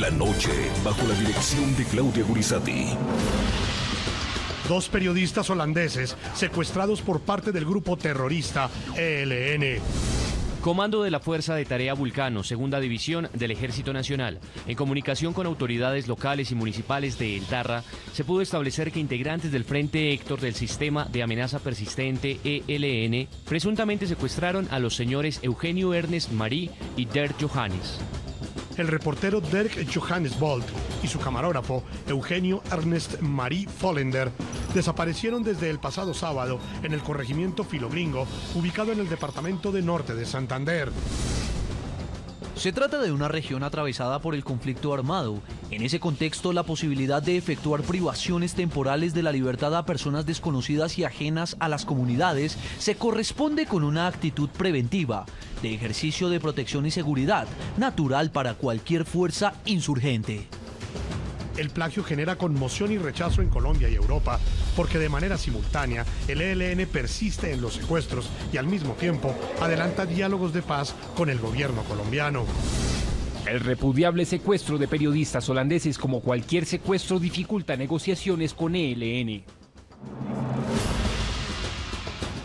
La noche, bajo la dirección de Claudia Gurisati. Dos periodistas holandeses secuestrados por parte del grupo terrorista ELN. Comando de la Fuerza de Tarea Vulcano, Segunda División del Ejército Nacional. En comunicación con autoridades locales y municipales de El Tarra, se pudo establecer que integrantes del Frente Héctor del Sistema de Amenaza Persistente ELN presuntamente secuestraron a los señores Eugenio Ernest Marie y Dirk Johannes. El reportero Dirk Johannes Bolt y su camarógrafo Eugenio Ernest Marie Follender desaparecieron desde el pasado sábado en el corregimiento Filogringo, ubicado en el departamento de Norte de Santander. Se trata de una región atravesada por el conflicto armado. En ese contexto, la posibilidad de efectuar privaciones temporales de la libertad a personas desconocidas y ajenas a las comunidades se corresponde con una actitud preventiva, de ejercicio de protección y seguridad, natural para cualquier fuerza insurgente. El plagio genera conmoción y rechazo en Colombia y Europa, porque de manera simultánea el ELN persiste en los secuestros y al mismo tiempo adelanta diálogos de paz con el gobierno colombiano. El repudiable secuestro de periodistas holandeses, como cualquier secuestro, dificulta negociaciones con ELN.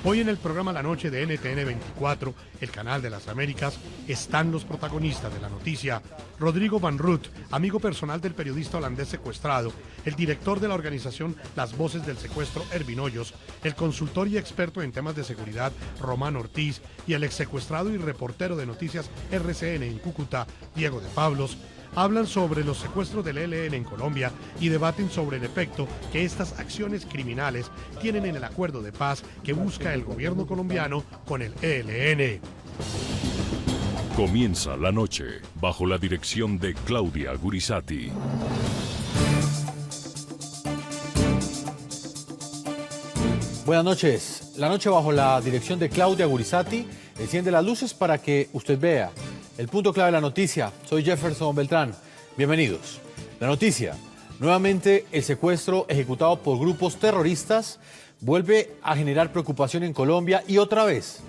Hoy en el programa La Noche de NTN 24, el canal de las Américas, están los protagonistas de la noticia. Rodrigo Van Root, amigo personal del periodista holandés secuestrado, el director de la organización Las Voces del Secuestro, Erwin Hoyos, el consultor y experto en temas de seguridad, Román Ortiz, y el exsecuestrado y reportero de noticias RCN en Cúcuta, Diego de Pablos, hablan sobre los secuestros del ELN en Colombia y debaten sobre el efecto que estas acciones criminales tienen en el acuerdo de paz que busca el gobierno colombiano con el ELN. Comienza La Noche, bajo la dirección de Claudia Gurisati. Buenas noches. La noche bajo la dirección de Claudia Gurisati enciende las luces para que usted vea el punto clave de la noticia. Soy Jefferson Beltrán. Bienvenidos. La noticia. Nuevamente el secuestro ejecutado por grupos terroristas vuelve a generar preocupación en Colombia y otra vez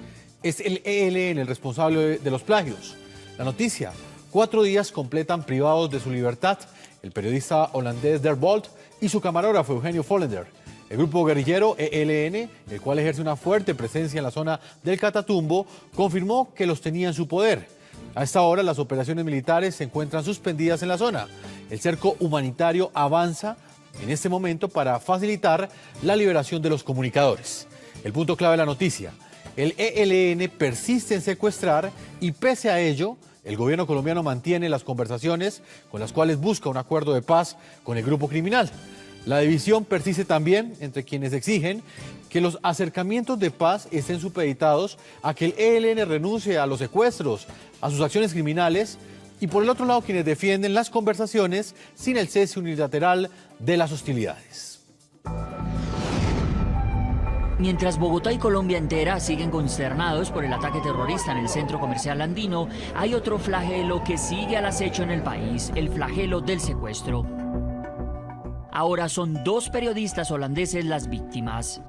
es el ELN el responsable de los plagios. La noticia. 4 días completan privados de su libertad el periodista holandés Dirk Bolt y su camarógrafo Eugenio Follender. El grupo guerrillero ELN, el cual ejerce una fuerte presencia en la zona del Catatumbo, confirmó que los tenía en su poder. A esta hora las operaciones militares se encuentran suspendidas en la zona. El cerco humanitario avanza en este momento para facilitar la liberación de los comunicadores. El punto clave de la noticia. El ELN persiste en secuestrar y pese a ello, el gobierno colombiano mantiene las conversaciones con las cuales busca un acuerdo de paz con el grupo criminal. La división persiste también entre quienes exigen que los acercamientos de paz estén supeditados a que el ELN renuncie a los secuestros, a sus acciones criminales, y por el otro lado quienes defienden las conversaciones sin el cese unilateral de las hostilidades. Mientras Bogotá y Colombia entera siguen consternados por el ataque terrorista en el centro comercial andino, hay otro flagelo que sigue al acecho en el país, el flagelo del secuestro. Ahora son 2 periodistas holandeses las víctimas.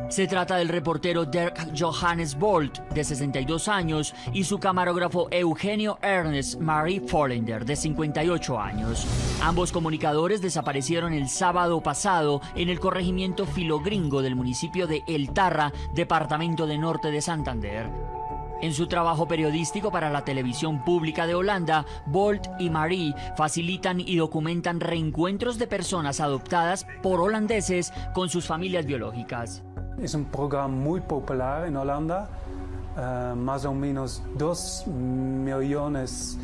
Se trata del reportero Dirk Johannes Bolt, de 62 años, y su camarógrafo Eugenio Ernest Marie Follender, de 58 años. Ambos comunicadores desaparecieron el sábado pasado en el corregimiento Filogringo del municipio de El Tarra, departamento de Norte de Santander. En su trabajo periodístico para la televisión pública de Holanda, Bolt y Marie facilitan y documentan reencuentros de personas adoptadas por holandeses con sus familias biológicas. Es un programa muy popular en Holanda. Más o menos 2 millones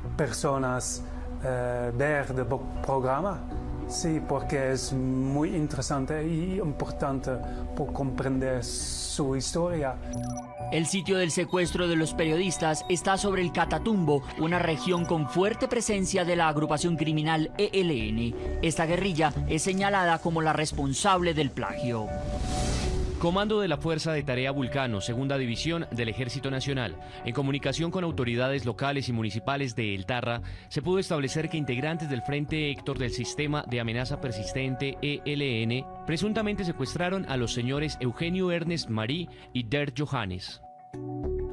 de personas ver el programa. Sí, porque es muy interesante y importante por comprender su historia. El sitio del secuestro de los periodistas está sobre el Catatumbo, una región con fuerte presencia de la agrupación criminal ELN. Esta guerrilla es señalada como la responsable del plagio. Comando de la Fuerza de Tarea Vulcano, Segunda División del Ejército Nacional. En comunicación con autoridades locales y municipales de El Tarra, se pudo establecer que integrantes del Frente Héctor del Sistema de Amenaza Persistente ELN presuntamente secuestraron a los señores Eugenio Ernest Marie y Dirk Johannes.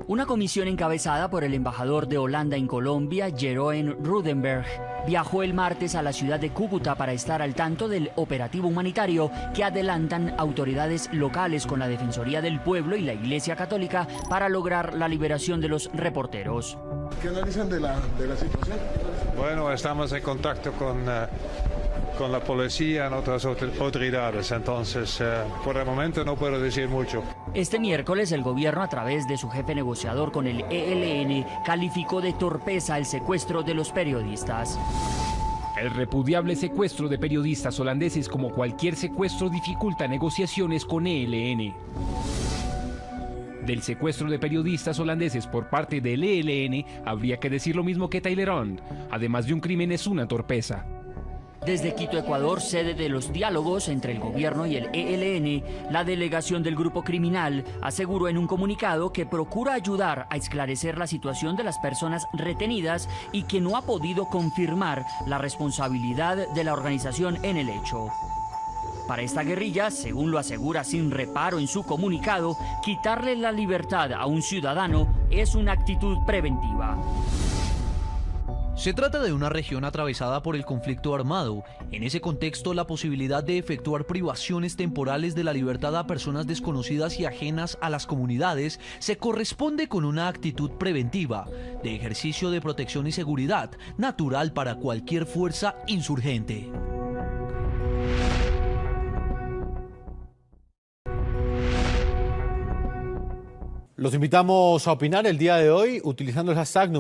Una comisión encabezada por el embajador de Holanda en Colombia, Jeroen Rudenberg, viajó el martes a la ciudad de Cúcuta para estar al tanto del operativo humanitario que adelantan autoridades locales con la Defensoría del Pueblo y la Iglesia Católica para lograr la liberación de los reporteros. ¿Qué analizan de la situación? Bueno, estamos en contacto con la policía y otras autoridades, entonces por el momento no puedo decir mucho. Este miércoles el gobierno, a través de su jefe negociador con el ELN, calificó de torpeza el secuestro de los periodistas. El repudiable secuestro de periodistas holandeses, como cualquier secuestro, dificulta negociaciones con ELN. Del secuestro de periodistas holandeses por parte del ELN, habría que decir lo mismo que Talleyrand. Además de un crimen, es una torpeza. Desde Quito, Ecuador, sede de los diálogos entre el gobierno y el ELN, la delegación del grupo criminal aseguró en un comunicado que procura ayudar a esclarecer la situación de las personas retenidas y que no ha podido confirmar la responsabilidad de la organización en el hecho. Para esta guerrilla, según lo asegura sin reparo en su comunicado, quitarle la libertad a un ciudadano es una actitud preventiva. Se trata de una región atravesada por el conflicto armado. En ese contexto, la posibilidad de efectuar privaciones temporales de la libertad a personas desconocidas y ajenas a las comunidades se corresponde con una actitud preventiva, de ejercicio de protección y seguridad, natural para cualquier fuerza insurgente. Los invitamos a opinar el día de hoy utilizando el hashtag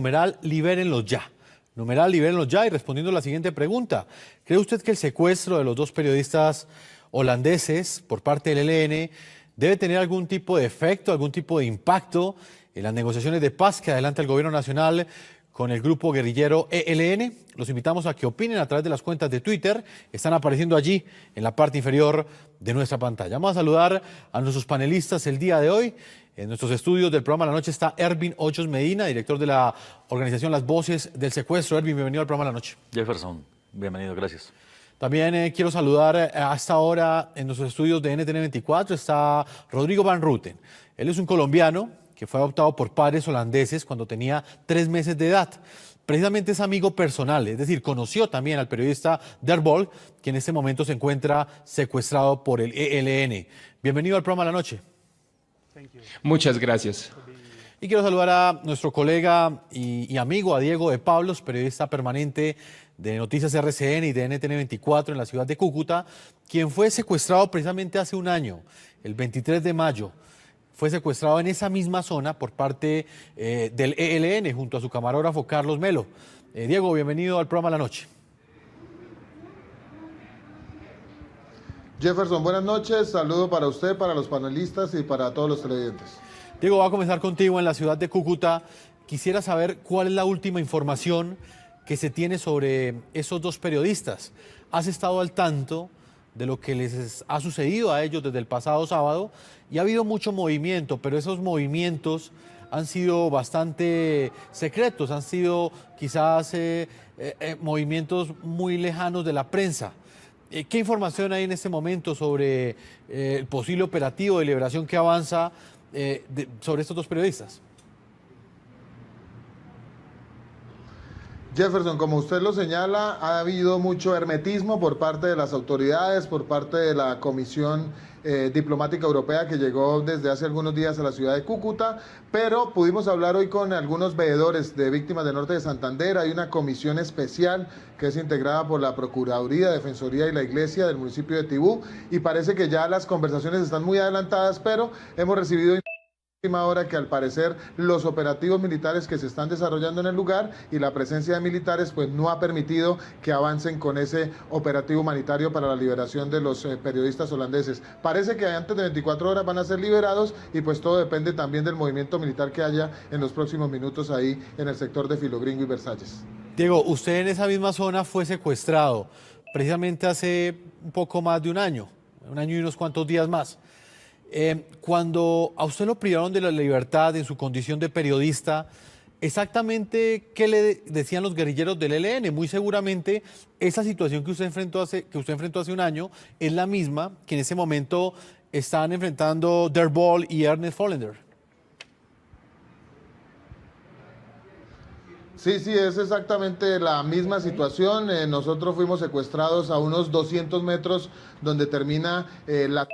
#libérenlos ya. Numeral libérenlos ya, y respondiendo a la siguiente pregunta. ¿Cree usted que el secuestro de los dos periodistas holandeses por parte del ELN debe tener algún tipo de efecto, algún tipo de impacto en las negociaciones de paz que adelanta el gobierno nacional con el grupo guerrillero ELN? Los invitamos a que opinen a través de las cuentas de Twitter. Están apareciendo allí en la parte inferior de nuestra pantalla. Vamos a saludar a nuestros panelistas el día de hoy. En nuestros estudios del programa La Noche está Ervin Hoyos Medina, director de la organización Las Voces del Secuestro. Ervin, bienvenido al programa La Noche. Jefferson, bienvenido, gracias. También quiero saludar hasta ahora en nuestros estudios de NTN 24 está Rodrigo Van Rooten. Él es un colombiano que fue adoptado por padres holandeses cuando tenía 3 meses de edad. Precisamente es amigo personal, es decir, conoció también al periodista Der Bol, que en este momento se encuentra secuestrado por el ELN. Bienvenido al programa La Noche. Muchas gracias. Y quiero saludar a nuestro colega y amigo, a Diego de Pablos, periodista permanente de Noticias RCN y de NTN 24 en la ciudad de Cúcuta, quien fue secuestrado precisamente hace un año, el 23 de mayo. Fue secuestrado en esa misma zona por parte del ELN junto a su camarógrafo Carlos Melo. Diego, bienvenido al programa La Noche. Jefferson, buenas noches. Saludo para usted, para los panelistas y para todos los televidentes. Diego, va a comenzar contigo en la ciudad de Cúcuta. Quisiera saber cuál es la última información que se tiene sobre esos dos periodistas. ¿Has estado al tanto de lo que les ha sucedido a ellos desde el pasado sábado? Y ha habido mucho movimiento, pero esos movimientos han sido bastante secretos, han sido quizás movimientos muy lejanos de la prensa. ¿Qué información hay en este momento sobre el posible operativo de liberación que avanza sobre estos dos periodistas? Jefferson, como usted lo señala, ha habido mucho hermetismo por parte de las autoridades, por parte de la Comisión Diplomática Europea que llegó desde hace algunos días a la ciudad de Cúcuta, pero pudimos hablar hoy con algunos veedores de víctimas del norte de Santander. Hay una comisión especial que es integrada por la Procuraduría, Defensoría y la Iglesia del municipio de Tibú, y parece que ya las conversaciones están muy adelantadas, pero hemos recibido hora que al parecer los operativos militares que se están desarrollando en el lugar y la presencia de militares pues no ha permitido que avancen con ese operativo humanitario para la liberación de los periodistas holandeses. Parece que antes de 24 horas van a ser liberados y pues todo depende también del movimiento militar que haya en los próximos minutos ahí en el sector de Filogringo y Versalles. Diego, usted en esa misma zona fue secuestrado precisamente hace un poco más de un año y unos cuantos días más. Cuando a usted lo privaron de la libertad en su condición de periodista, exactamente qué le decían los guerrilleros del ELN. Muy seguramente esa situación que usted enfrentó hace un año es la misma que en ese momento están enfrentando Der Bol y Ernest Follender. Sí, sí, es exactamente la misma situación. Nosotros fuimos secuestrados a unos 200 metros donde termina la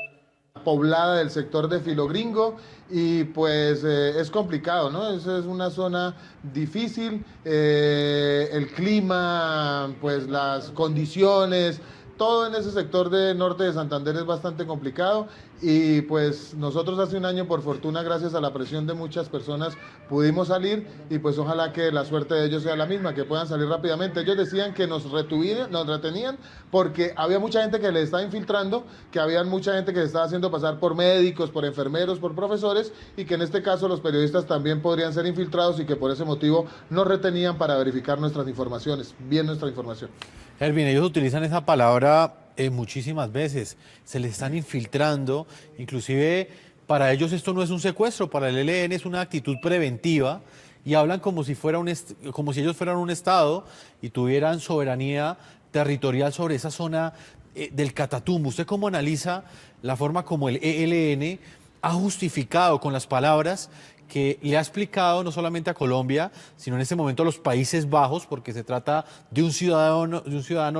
poblada del sector de Filogringo y pues es complicado, ¿no? Es una zona difícil, el clima, pues las condiciones, todo en ese sector de norte de Santander es bastante complicado y pues nosotros hace un año, por fortuna, gracias a la presión de muchas personas, pudimos salir y pues ojalá que la suerte de ellos sea la misma, que puedan salir rápidamente. Ellos decían que nos retenían porque había mucha gente que les estaba infiltrando, que había mucha gente que se estaba haciendo pasar por médicos, por enfermeros, por profesores y que en este caso los periodistas también podrían ser infiltrados y que por ese motivo nos retenían para verificar nuestras informaciones, bien nuestra información. Ervin, ellos utilizan esa palabra muchísimas veces, se les están infiltrando, inclusive para ellos esto no es un secuestro, para el ELN es una actitud preventiva y hablan como si ellos fueran un Estado y tuvieran soberanía territorial sobre esa zona del Catatumbo. ¿Usted cómo analiza la forma como el ELN ha justificado con las palabras que le ha explicado no solamente a Colombia, sino en este momento a los Países Bajos, porque se trata de un ciudadano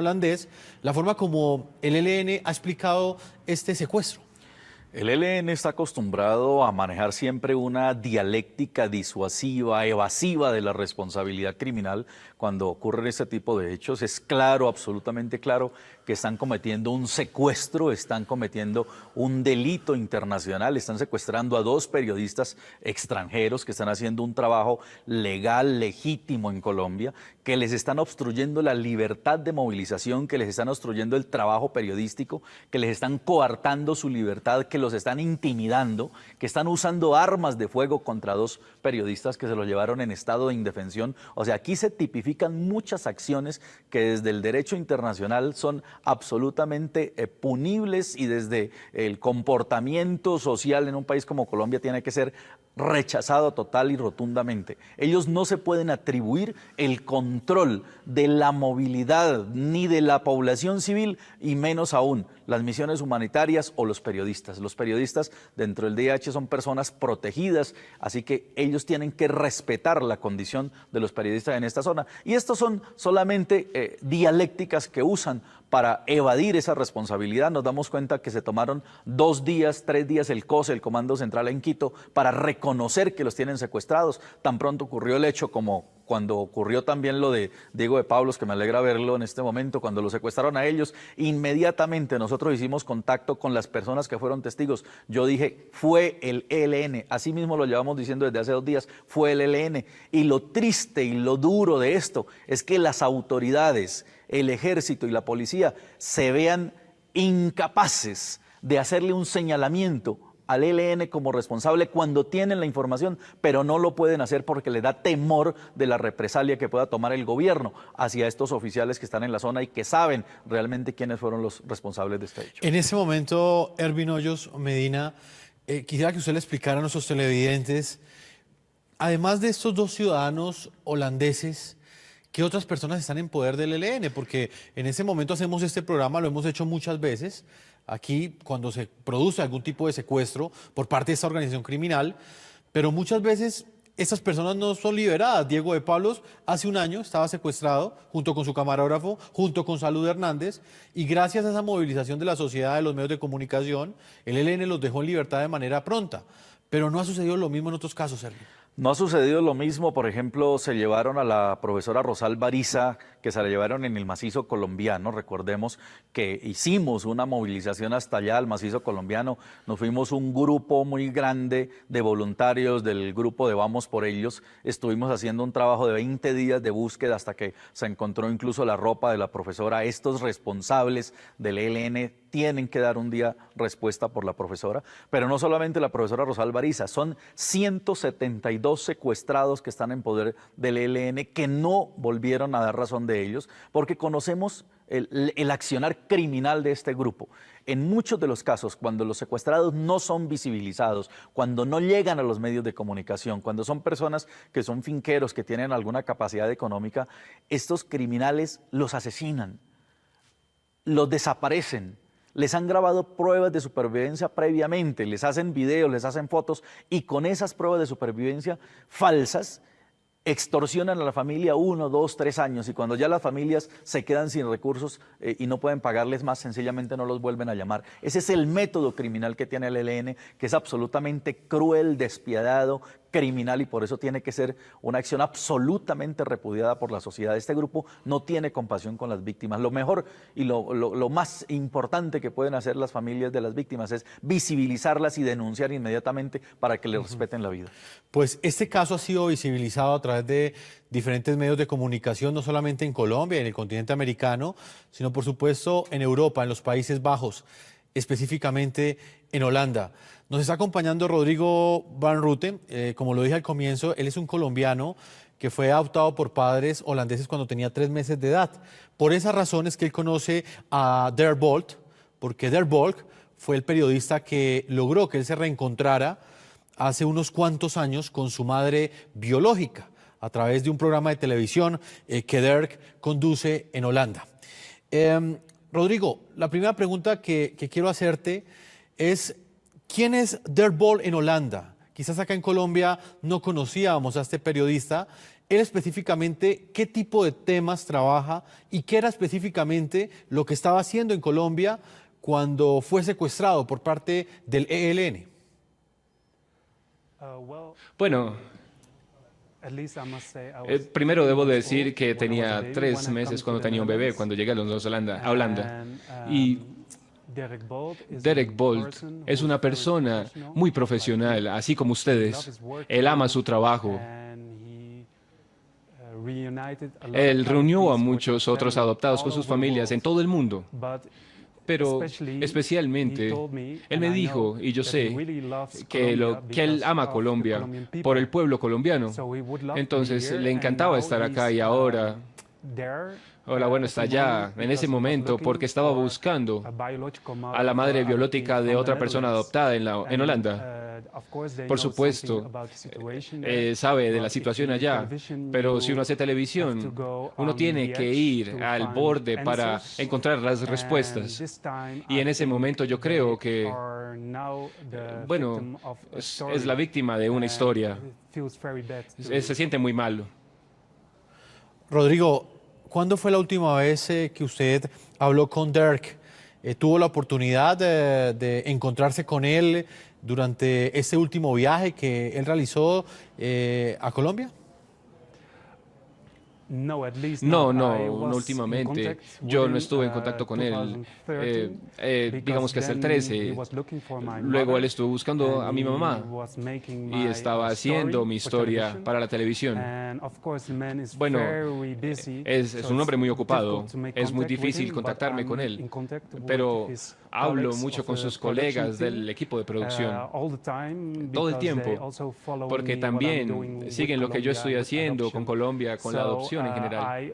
holandés, la forma como el ELN ha explicado este secuestro? El ELN está acostumbrado a manejar siempre una dialéctica disuasiva, evasiva de la responsabilidad criminal cuando ocurren este tipo de hechos. Es claro, absolutamente claro, que están cometiendo un secuestro, están cometiendo un delito internacional, están secuestrando a 2 periodistas extranjeros que están haciendo un trabajo legal, legítimo en Colombia, que les están obstruyendo la libertad de movilización, que les están obstruyendo el trabajo periodístico, que les están coartando su libertad, que los están intimidando, que están usando armas de fuego contra 2 periodistas que se los llevaron en estado de indefensión. O sea, aquí se tipifican muchas acciones que desde el derecho internacional son absolutamente punibles y desde el comportamiento social en un país como Colombia tiene que ser rechazado total y rotundamente. Ellos no se pueden atribuir el control de la movilidad ni de la población civil y menos aún las misiones humanitarias o los periodistas. Los periodistas dentro del DIH son personas protegidas, así que ellos tienen que respetar la condición de los periodistas en esta zona. Y estos son solamente dialécticas que usan para evadir esa responsabilidad. Nos damos cuenta que se tomaron 2 días, 3 días el COSE, el Comando Central en Quito, para reconocer que los tienen secuestrados. Tan pronto ocurrió el hecho como cuando ocurrió también lo de Diego de Pablos, que me alegra verlo en este momento, cuando lo secuestraron a ellos, inmediatamente nosotros hicimos contacto con las personas que fueron testigos. Yo dije, fue el ELN, así mismo lo llevamos diciendo desde hace 2 días, fue el ELN. Y lo triste y lo duro de esto es que las autoridades, el ejército y la policía se vean incapaces de hacerle un señalamiento al ELN como responsable cuando tienen la información, pero no lo pueden hacer porque le da temor de la represalia que pueda tomar el gobierno hacia estos oficiales que están en la zona y que saben realmente quiénes fueron los responsables de este hecho. En ese momento, Ervin Hoyos Medina, quisiera que usted le explicara a nuestros televidentes, además de estos 2 ciudadanos holandeses, ¿qué otras personas están en poder del ELN? Porque en ese momento hacemos este programa, lo hemos hecho muchas veces, aquí cuando se produce algún tipo de secuestro por parte de esta organización criminal, pero muchas veces estas personas no son liberadas. Diego de Pablos hace un año estaba secuestrado junto con su camarógrafo, junto con Salud Hernández, y gracias a esa movilización de la sociedad, de los medios de comunicación, el ELN los dejó en libertad de manera pronta. Pero no ha sucedido lo mismo en otros casos, Sergio. No ha sucedido lo mismo, por ejemplo, se llevaron a la profesora Rosalba Ariza, que se la llevaron en el macizo colombiano. Recordemos que hicimos una movilización hasta allá, al macizo colombiano. Nos fuimos un grupo muy grande de voluntarios del grupo de Vamos por Ellos. Estuvimos haciendo un trabajo de 20 días de búsqueda hasta que se encontró incluso la ropa de la profesora. Estos responsables del ELN tienen que dar un día respuesta por la profesora, pero no solamente la profesora Rosalba Ariza, son 172 secuestrados que están en poder del ELN que no volvieron a dar razón de ellos, porque conocemos el accionar criminal de este grupo. En muchos de los casos, cuando los secuestrados no son visibilizados, cuando no llegan a los medios de comunicación, cuando son personas que son finqueros, que tienen alguna capacidad económica, estos criminales los asesinan, los desaparecen. Les han grabado pruebas de supervivencia previamente, les hacen videos, les hacen fotos y con esas pruebas de supervivencia falsas extorsionan a la familia 1, 2, 3 años y cuando ya las familias se quedan sin recursos y no pueden pagarles más, sencillamente no los vuelven a llamar. Ese es el método criminal que tiene el ELN, que es absolutamente cruel, despiadado, criminal, y por eso tiene que ser una acción absolutamente repudiada por la sociedad. Este grupo no tiene compasión con las víctimas. Lo mejor y lo más importante que pueden hacer las familias de las víctimas es visibilizarlas y denunciar inmediatamente para que les respeten la vida. Pues este caso ha sido visibilizado a través de diferentes medios de comunicación, no solamente en Colombia y en el continente americano, sino por supuesto en Europa, en los Países Bajos, específicamente en Holanda. Nos está acompañando Rodrigo Van Rutte, como lo dije al comienzo, él es un colombiano que fue adoptado por padres holandeses cuando tenía 3 meses de edad. Por esa razón es que él conoce a Dirk Bolt, porque Dirk Bolt fue el periodista que logró que él se reencontrara hace unos cuantos años con su madre biológica a través de un programa de televisión que Dirk conduce en Holanda. Rodrigo, la primera pregunta que quiero hacerte es, ¿quién es Dirk Bolt en Holanda? Quizás acá en Colombia no conocíamos a este periodista. Él específicamente, ¿qué tipo de temas trabaja y qué era específicamente lo que estaba haciendo en Colombia cuando fue secuestrado por parte del ELN? Bueno, primero debo decir que tenía 3 meses cuando tenía un bebé, cuando llegué a Holanda. Y Dirk Bolt es una persona muy profesional, así como ustedes. Él ama su trabajo. Él reunió a muchos otros adoptados con sus familias en todo el mundo. Pero especialmente, él me dijo, y yo sé, que él ama Colombia por el pueblo colombiano. Entonces, le encantaba estar acá y ahora... Hola, bueno, está allá en ese momento porque estaba buscando a la madre biológica de otra persona adoptada en Holanda. Por supuesto, sabe de la situación allá, pero si uno hace televisión, uno tiene que ir al borde para encontrar las respuestas. Y en ese momento yo creo que, bueno, es la víctima de una historia. Se siente muy mal. Rodrigo, ¿cuándo fue la última vez que usted habló con Dirk? ¿Tuvo la oportunidad de encontrarse con él durante ese último viaje que él realizó a Colombia? No, últimamente. Yo no estuve en contacto con él, digamos que hasta el 13. Luego él estuvo buscando a mi mamá y estaba haciendo mi historia para la televisión. Bueno, es un hombre muy ocupado. Es muy difícil contactarme con él, pero hablo mucho con sus colegas del equipo de producción todo el tiempo, porque también siguen lo que yo estoy haciendo con Colombia, con la adopción en general.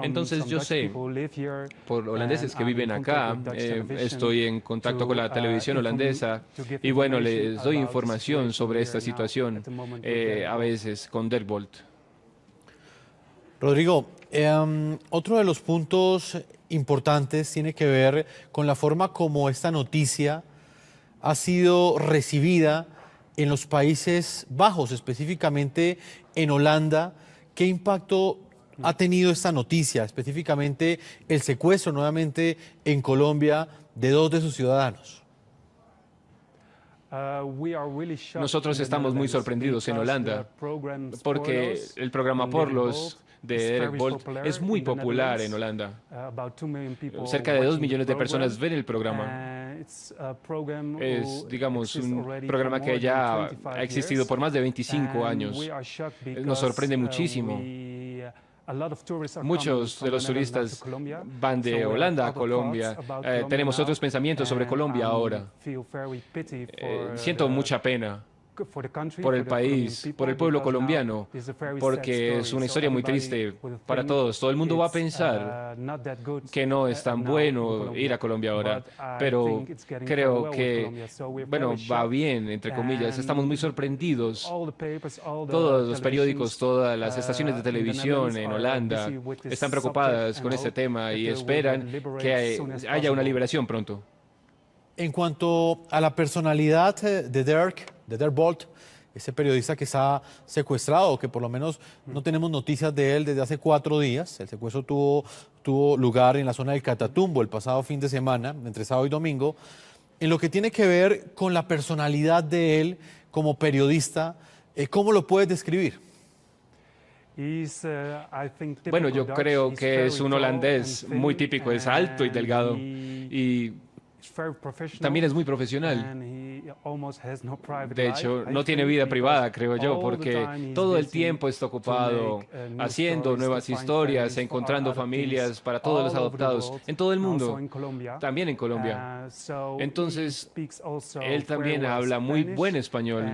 Entonces yo sé, por holandeses que viven acá, estoy en contacto con la televisión holandesa y bueno, les doy información sobre esta situación, a veces con Dirk Bolt. Rodrigo, otro de los puntos importantes tiene que ver con la forma como esta noticia ha sido recibida en los Países Bajos, específicamente en Holanda. ¿Qué impacto ha tenido esta noticia, específicamente el secuestro nuevamente en Colombia de 2 de sus ciudadanos? Nosotros estamos muy sorprendidos en Holanda porque el programa Porlos de Dirk Bolt es muy popular en Holanda. Cerca de 2 millones de personas ven el programa. Es, digamos, un programa que ya ha existido por más de 25 años. Nos sorprende muchísimo. Muchos de los turistas van de Holanda a Colombia. Tenemos otros pensamientos sobre Colombia ahora. Siento mucha pena por el país, por el pueblo colombiano, porque es una historia muy triste para todos. Todo el mundo va a pensar que no es tan bueno ir a Colombia ahora, pero creo que, bueno, va bien, entre comillas. Estamos muy sorprendidos. Todos los periódicos, todas las estaciones de televisión en Holanda están preocupadas con este tema y esperan que haya una liberación pronto. En cuanto a la personalidad de Dirk Bolt, ese periodista que está secuestrado, que por lo menos no tenemos noticias de él desde hace 4 días. El secuestro tuvo lugar en la zona del Catatumbo el pasado fin de semana, entre sábado y domingo, en lo que tiene que ver con la personalidad de él como periodista. ¿Cómo lo puedes describir? Bueno, yo creo que es un holandés muy típico, es alto y delgado y también es muy profesional. De hecho, no tiene vida privada, creo yo, porque todo el tiempo está ocupado haciendo nuevas historias, encontrando familias para todos los adoptados en todo el mundo, también en Colombia. Entonces, él también habla muy buen español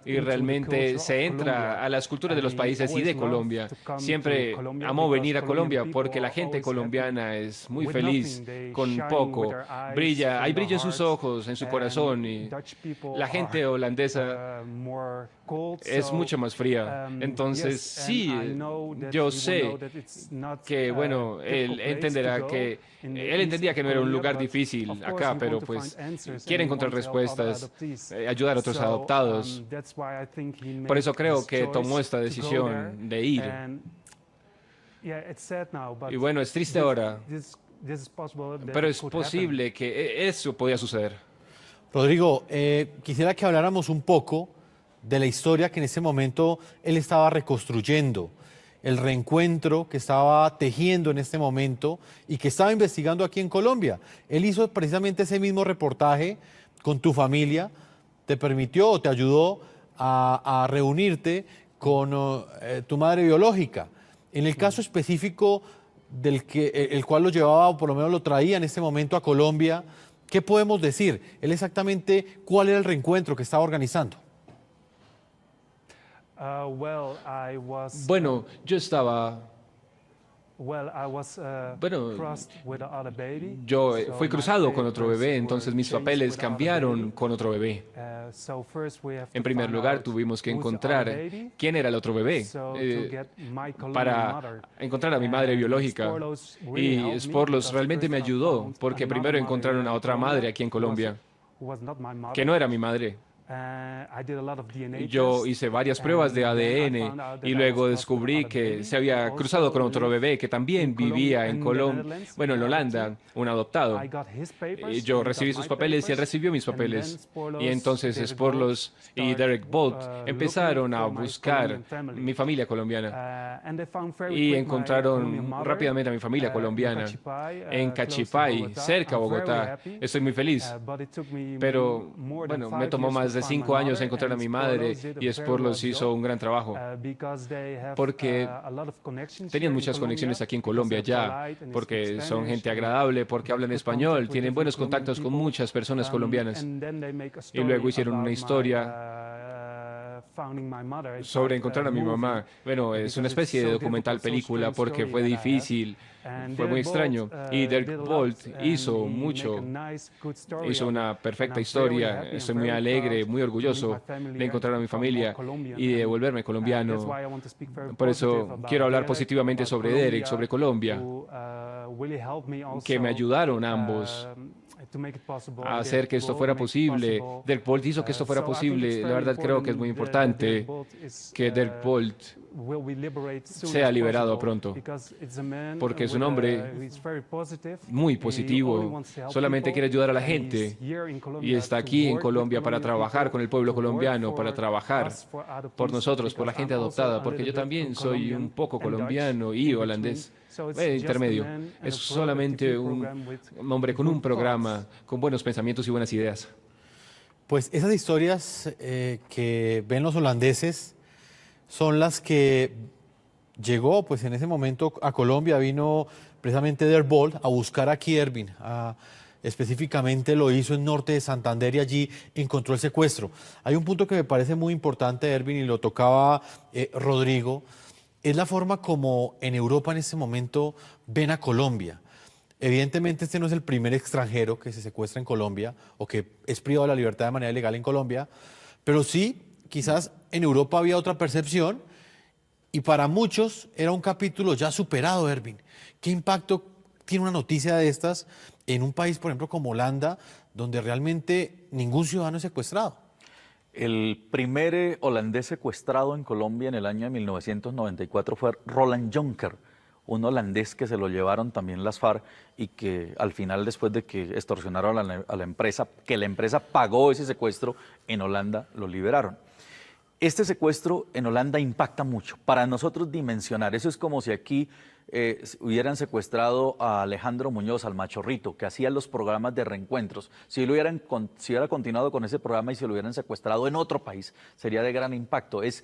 y realmente se entra a las culturas de los países y de Colombia. Siempre amó venir a Colombia porque la gente colombiana es muy feliz con poco. Hay brillo en sus ojos, en su corazón, y la gente holandesa es mucho más fría. Entonces, sí, yo sé que, bueno, él entendía que no era un lugar difícil acá, pero pues quiere encontrar respuestas, ayudar a otros adoptados. Por eso creo que tomó esta decisión de ir. Y bueno, es triste ahora, pero es posible que eso podía suceder. Rodrigo, quisiera que habláramos un poco de la historia que en ese momento él estaba reconstruyendo, el reencuentro que estaba tejiendo en este momento y que estaba investigando aquí en Colombia. Él hizo precisamente ese mismo reportaje con tu familia, te permitió o te ayudó a reunirte con tu madre biológica. En el caso específico el cual lo llevaba, o por lo menos lo traía en este momento a Colombia, ¿qué podemos decir? Él exactamente, ¿cuál era el reencuentro que estaba organizando? Bueno, yo estaba... yo fui cruzado con otro bebé, entonces mis papeles cambiaron con otro bebé. En primer lugar, tuvimos que encontrar quién era el otro bebé para encontrar a mi madre biológica. Y Sporlos realmente me ayudó, porque primero encontraron a otra madre aquí en Colombia, que no era mi madre. Yo hice varias pruebas de ADN y luego descubrí que se había cruzado con otro bebé que también vivía en Colombia, bueno, en Holanda, un adoptado. Y yo recibí sus papeles y él recibió mis papeles. Y entonces Sporlos y Derek Bolt empezaron a buscar mi familia colombiana y encontraron rápidamente a mi familia colombiana en Cachipay, cerca de Bogotá. Estoy muy feliz, pero bueno, me tomó más de 5 años encontrar a mi madre y Sporlos hizo un gran trabajo porque tenían muchas conexiones aquí en Colombia ya, porque son gente agradable, porque hablan español, tienen buenos contactos con muchas personas colombianas y luego hicieron una historia sobre encontrar a mi mamá. Bueno, es una especie de documental película porque fue difícil, fue muy extraño. Y Derek Bolt hizo mucho, hizo una perfecta historia. Estoy muy alegre, muy orgulloso de encontrar a mi familia y de volverme colombiano. Por eso quiero hablar positivamente sobre Derek, sobre Colombia, que me ayudaron ambos a hacer que esto fuera posible. Derek Bolt hizo que esto fuera posible. La verdad creo que es muy importante que Derek Bolt sea liberado pronto, porque es un hombre muy positivo, solamente quiere ayudar a la gente y está aquí en Colombia para trabajar con el pueblo colombiano, para trabajar por nosotros, por la gente adoptada, porque yo también soy un poco colombiano y holandés. Intermedio. Es solamente un hombre con un programa, con buenos pensamientos y buenas ideas. Pues esas historias que ven los holandeses son las que llegó pues en ese momento a Colombia. Vino precisamente Derek Bolt a buscar aquí a Ervin, específicamente lo hizo en norte de Santander y allí encontró el secuestro. Hay un punto que me parece muy importante, Ervin, y lo tocaba Rodrigo, es la forma como en Europa en este momento ven a Colombia. Evidentemente este no es el primer extranjero que se secuestra en Colombia o que es privado de la libertad de manera ilegal en Colombia, pero sí, quizás en Europa había otra percepción y para muchos era un capítulo ya superado, Ervin. ¿Qué impacto tiene una noticia de estas en un país, por ejemplo, como Holanda, donde realmente ningún ciudadano es secuestrado? El primer holandés secuestrado en Colombia en el año de 1994 fue Roland Jonker, un holandés que se lo llevaron también las FARC y que al final, después de que extorsionaron a la empresa, que la empresa pagó ese secuestro, en Holanda lo liberaron. Este secuestro en Holanda impacta mucho. Para nosotros dimensionar, eso es como si aquí hubieran secuestrado a Alejandro Muñoz, al Machorrito, que hacía los programas de reencuentros. Si hubiera continuado con ese programa y se lo hubieran secuestrado en otro país, sería de gran impacto. Es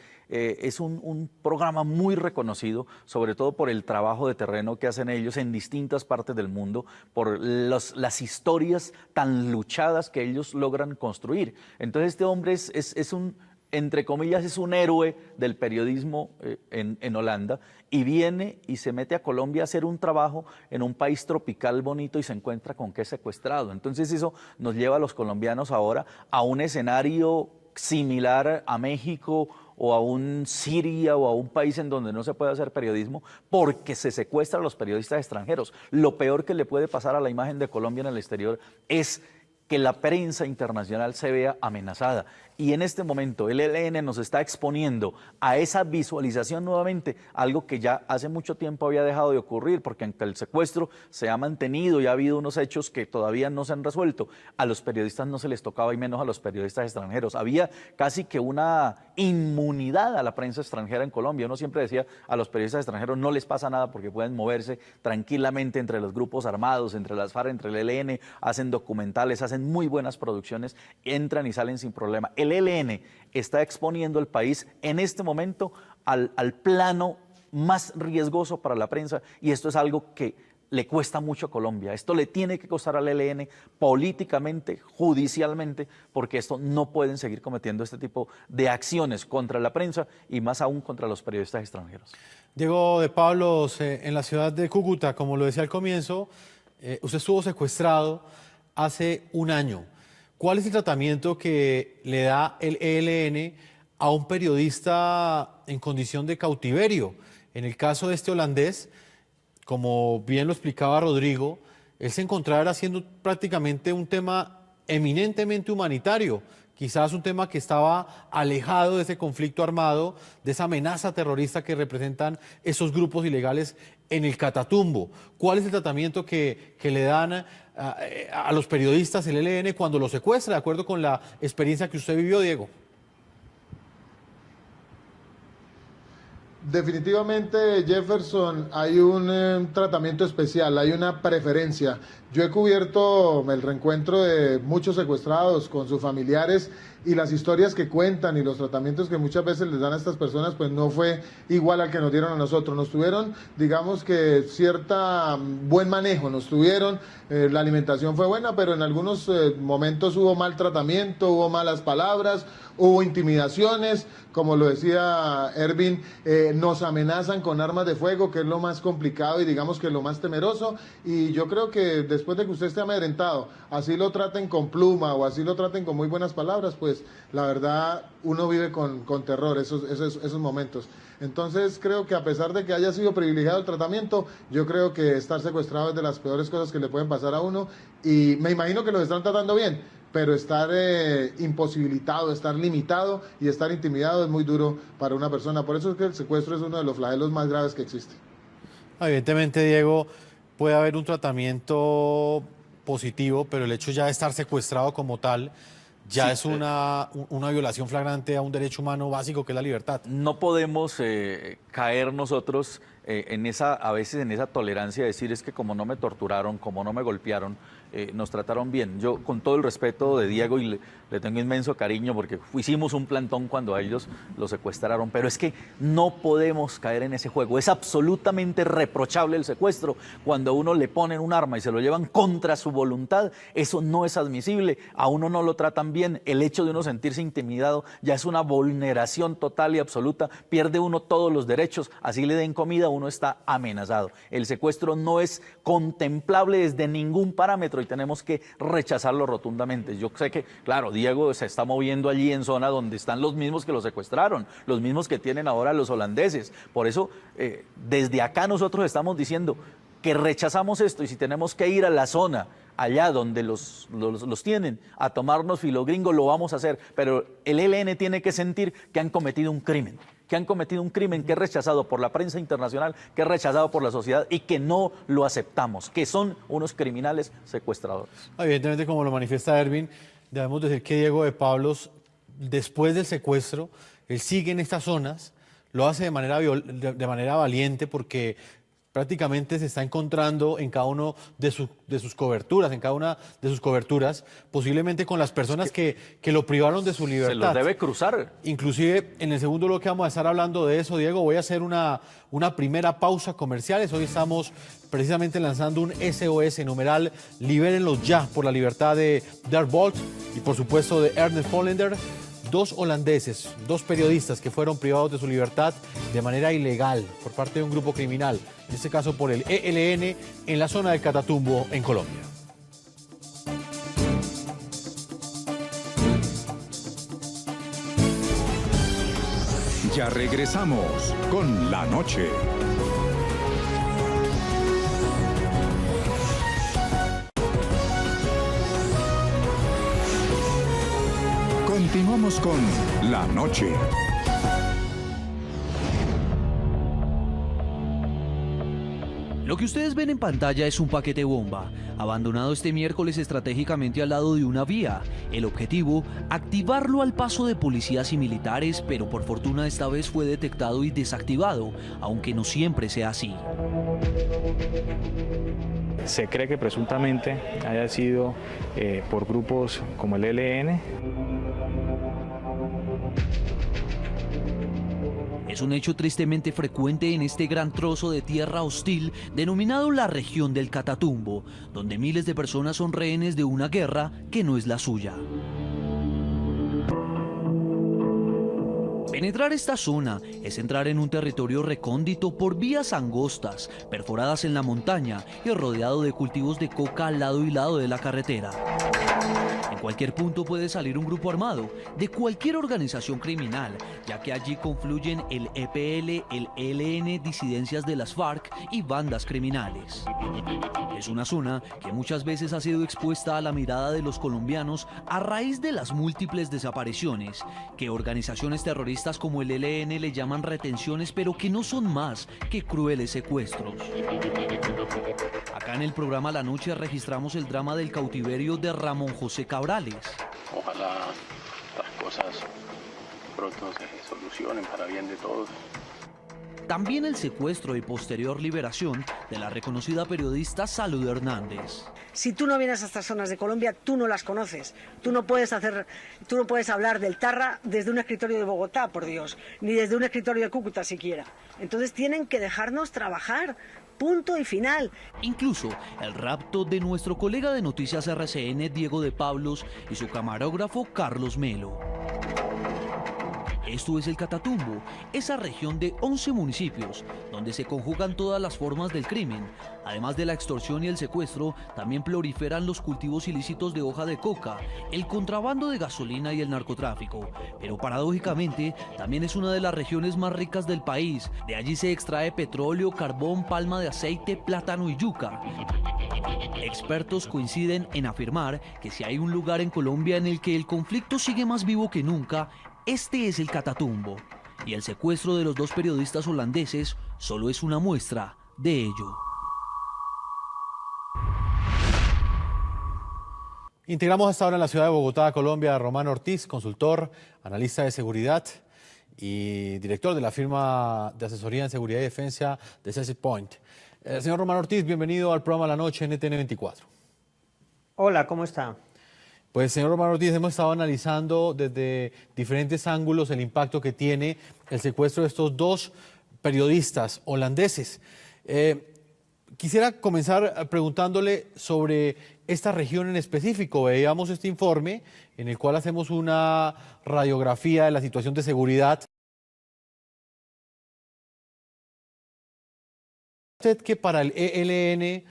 un programa muy reconocido, sobre todo por el trabajo de terreno que hacen ellos en distintas partes del mundo, por las historias tan luchadas que ellos logran construir. Entonces este hombre es un, entre comillas, es un héroe del periodismo en Holanda, y viene y se mete a Colombia a hacer un trabajo en un país tropical bonito y se encuentra con que es secuestrado. Entonces eso nos lleva a los colombianos ahora a un escenario similar a México o a un Siria o a un país en donde no se puede hacer periodismo porque se secuestran a los periodistas extranjeros. Lo peor que le puede pasar a la imagen de Colombia en el exterior es que la prensa internacional se vea amenazada. Y en este momento el ELN nos está exponiendo a esa visualización nuevamente, algo que ya hace mucho tiempo había dejado de ocurrir, porque ante el secuestro se ha mantenido y ha habido unos hechos que todavía no se han resuelto. A los periodistas no se les tocaba, y menos a los periodistas extranjeros. Había casi que una inmunidad a la prensa extranjera en Colombia. Uno siempre decía, a los periodistas extranjeros no les pasa nada porque pueden moverse tranquilamente entre los grupos armados, entre las FARC, entre el ELN, hacen documentales, hacen muy buenas producciones, entran y salen sin problema. El ELN está exponiendo el país en este momento al plano más riesgoso para la prensa, y esto es algo que le cuesta mucho a Colombia. Esto le tiene que costar al ELN políticamente, judicialmente, porque esto no pueden seguir cometiendo este tipo de acciones contra la prensa y más aún contra los periodistas extranjeros. Diego de Pablos, en la ciudad de Cúcuta, como lo decía al comienzo, usted estuvo secuestrado hace un año. ¿Cuál es el tratamiento que le da el ELN a un periodista en condición de cautiverio? En el caso de este holandés, como bien lo explicaba Rodrigo, él se encontraba haciendo prácticamente un tema eminentemente humanitario, quizás un tema que estaba alejado de ese conflicto armado, de esa amenaza terrorista que representan esos grupos ilegales en el Catatumbo. ¿Cuál es el tratamiento que le dan a los periodistas el ELN cuando los secuestra, de acuerdo con la experiencia que usted vivió, Diego? Definitivamente, Jefferson, hay un tratamiento especial, hay una preferencia. Yo he cubierto el reencuentro de muchos secuestrados con sus familiares, y las historias que cuentan y los tratamientos que muchas veces les dan a estas personas, pues no fue igual al que nos dieron a nosotros. Nos tuvieron, digamos que cierta buen manejo, nos tuvieron, la alimentación fue buena, pero en algunos momentos hubo mal tratamiento, hubo malas palabras, hubo intimidaciones, como lo decía Ervin, nos amenazan con armas de fuego, que es lo más complicado y digamos que lo más temeroso. Y yo creo que después de que usted esté amedrentado, así lo traten con pluma o así lo traten con muy buenas palabras, pues la verdad uno vive con terror esos momentos. Entonces creo que a pesar de que haya sido privilegiado el tratamiento, yo creo que estar secuestrado es de las peores cosas que le pueden pasar a uno, y me imagino que los están tratando bien, pero estar imposibilitado, estar limitado y estar intimidado es muy duro para una persona. Por eso es que el secuestro es uno de los flagelos más graves que existe. Evidentemente, Diego, puede haber un tratamiento positivo, pero el hecho ya de estar secuestrado como tal ya es una violación flagrante a un derecho humano básico, que es la libertad. No podemos caer nosotros a veces en esa tolerancia de decir, es que como no me torturaron, como no me golpearon, nos trataron bien. Yo, con todo el respeto de Diego, y le tengo inmenso cariño porque hicimos un plantón cuando a ellos los secuestraron, pero es que no podemos caer en ese juego. Es absolutamente reprochable el secuestro. Cuando a uno le ponen un arma y se lo llevan contra su voluntad, eso no es admisible. A uno no lo tratan bien. El hecho de uno sentirse intimidado ya es una vulneración total y absoluta. Pierde uno todos los derechos. Así le den comida, uno está amenazado. El secuestro no es contemplable desde ningún parámetro y tenemos que rechazarlo rotundamente. Yo sé que, claro, Diego se está moviendo allí en zona donde están los mismos que lo secuestraron, los mismos que tienen ahora los holandeses. Por eso, desde acá nosotros estamos diciendo que rechazamos esto y si tenemos que ir a la zona, allá donde los tienen, a tomarnos filogringo, lo vamos a hacer. Pero el ELN tiene que sentir que han cometido un crimen. Que han cometido un crimen que es rechazado por la prensa internacional, que es rechazado por la sociedad y que no lo aceptamos, que son unos criminales secuestradores. Evidentemente, como lo manifiesta Ervin, debemos decir que Diego de Pablos, después del secuestro, él sigue en estas zonas, lo hace de manera valiente porque prácticamente se está encontrando en cada uno de sus coberturas, posiblemente con las personas que lo privaron de su libertad. Se los debe cruzar. Inclusive, en el segundo bloque vamos a estar hablando de eso, Diego. Voy a hacer una primera pausa comercial. Hoy estamos precisamente lanzando un SOS numeral Libérenlos ya por la libertad de Dirk Bolt y por supuesto de Ernest Hollander. 2 holandeses, 2 periodistas que fueron privados de su libertad de manera ilegal por parte de un grupo criminal, en este caso por el ELN, en la zona del Catatumbo, en Colombia. Ya regresamos con La Noche. Continuamos con La Noche. Lo que ustedes ven en pantalla es un paquete bomba, abandonado este miércoles estratégicamente al lado de una vía. El objetivo, activarlo al paso de policías y militares, pero por fortuna esta vez fue detectado y desactivado, aunque no siempre sea así. Se cree que presuntamente haya sido por grupos como el ELN. Es un hecho tristemente frecuente en este gran trozo de tierra hostil denominado la región del Catatumbo, donde miles de personas son rehenes de una guerra que no es la suya. Penetrar esta zona es entrar en un territorio recóndito por vías angostas, perforadas en la montaña y rodeado de cultivos de coca al lado y lado de la carretera. En cualquier punto puede salir un grupo armado de cualquier organización criminal, ya que allí confluyen el EPL, el ELN, disidencias de las FARC y bandas criminales. Es una zona que muchas veces ha sido expuesta a la mirada de los colombianos a raíz de las múltiples desapariciones, que organizaciones terroristas como el ELN le llaman retenciones, pero que no son más que crueles secuestros. Acá en el programa La Noche registramos el drama del cautiverio de Ramón José Cabrales. Ojalá las cosas pronto se solucionen para bien de todos. También el secuestro y posterior liberación de la reconocida periodista Salud Hernández. Si tú no vienes a estas zonas de Colombia, tú no las conoces. Tú no puedes hablar del Tarra desde un escritorio de Bogotá, por Dios, ni desde un escritorio de Cúcuta siquiera. Entonces tienen que dejarnos trabajar. Punto y final. Incluso el rapto de nuestro colega de Noticias RCN, Diego de Pablos, y su camarógrafo Carlos Melo. Esto es el Catatumbo, esa región de 11 municipios, donde se conjugan todas las formas del crimen. Además de la extorsión y el secuestro, también proliferan los cultivos ilícitos de hoja de coca, el contrabando de gasolina y el narcotráfico. Pero paradójicamente, también es una de las regiones más ricas del país. De allí se extrae petróleo, carbón, palma de aceite, plátano y yuca. Expertos coinciden en afirmar que si hay un lugar en Colombia en el que el conflicto sigue más vivo que nunca, este es el Catatumbo, y el secuestro de los 2 periodistas holandeses solo es una muestra de ello. Integramos hasta ahora en la ciudad de Bogotá, Colombia, a Román Ortiz, consultor, analista de seguridad y director de la firma de asesoría en seguridad y defensa de Cecil Point. Señor Román Ortiz, bienvenido al programa La Noche NTN 24. Hola, ¿cómo está? Pues, señor Román Ortiz, hemos estado analizando desde diferentes ángulos el impacto que tiene el secuestro de estos 2 periodistas holandeses. Quisiera comenzar preguntándole sobre esta región en específico. Veíamos este informe en el cual hacemos una radiografía de la situación de seguridad. ¿Usted que para el ELN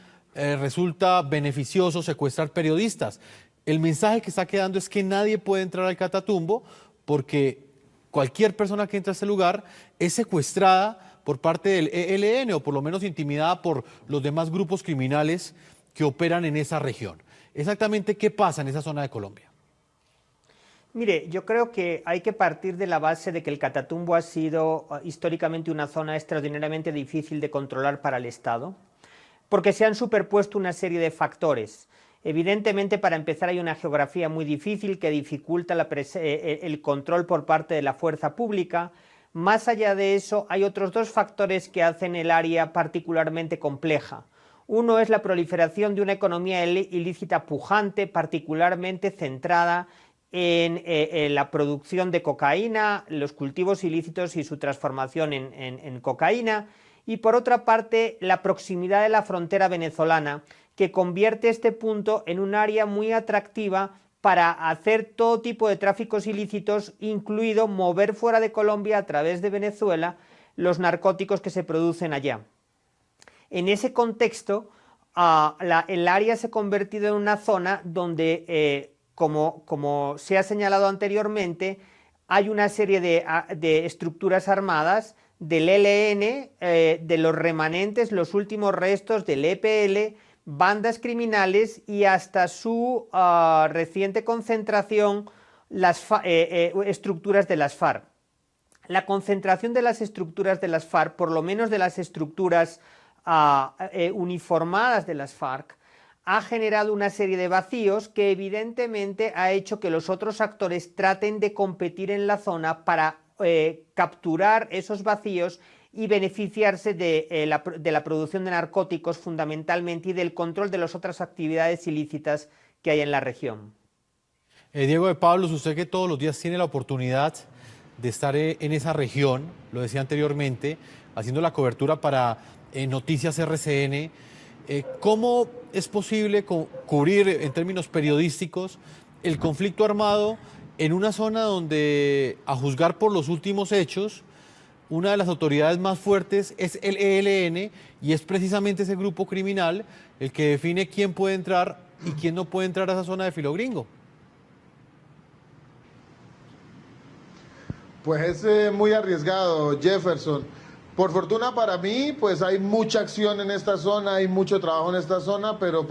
resulta beneficioso secuestrar periodistas? El mensaje que está quedando es que nadie puede entrar al Catatumbo porque cualquier persona que entra a ese lugar es secuestrada por parte del ELN, o por lo menos intimidada por los demás grupos criminales que operan en esa región. Exactamente, ¿qué pasa en esa zona de Colombia? Mire, yo creo que hay que partir de la base de que el Catatumbo ha sido históricamente una zona extraordinariamente difícil de controlar para el Estado, porque se han superpuesto una serie de factores. Evidentemente, para empezar, hay una geografía muy difícil que dificulta el control por parte de la fuerza pública. Más allá de eso, hay otros dos factores que hacen el área particularmente compleja. Uno es la proliferación de una economía ilícita pujante, particularmente centrada en la producción de cocaína, los cultivos ilícitos y su transformación en cocaína. Y por otra parte, la proximidad de la frontera venezolana, que convierte este punto en un área muy atractiva para hacer todo tipo de tráficos ilícitos, incluido mover fuera de Colombia a través de Venezuela los narcóticos que se producen allá. En ese contexto, el área se ha convertido en una zona donde, como se ha señalado anteriormente, hay una serie de estructuras armadas del ELN, de los remanentes, los últimos restos del EPL, bandas criminales y hasta su reciente concentración, las estructuras de las FARC. La concentración de las estructuras de las FARC, por lo menos de las estructuras uniformadas de las FARC, ha generado una serie de vacíos que evidentemente ha hecho que los otros actores traten de competir en la zona para capturar esos vacíos y beneficiarse de la producción de narcóticos fundamentalmente y del control de las otras actividades ilícitas que hay en la región. Diego de Pablos, usted que todos los días tiene la oportunidad de estar en esa región, lo decía anteriormente, haciendo la cobertura para Noticias RCN, ¿cómo es posible cubrir en términos periodísticos el conflicto armado en una zona donde, a juzgar por los últimos hechos, una de las autoridades más fuertes es el ELN y es precisamente ese grupo criminal el que define quién puede entrar y quién no puede entrar a esa zona de filo gringo? Pues es muy arriesgado, Jefferson. Por fortuna para mí, pues hay mucha acción en esta zona, hay mucho trabajo en esta zona, pero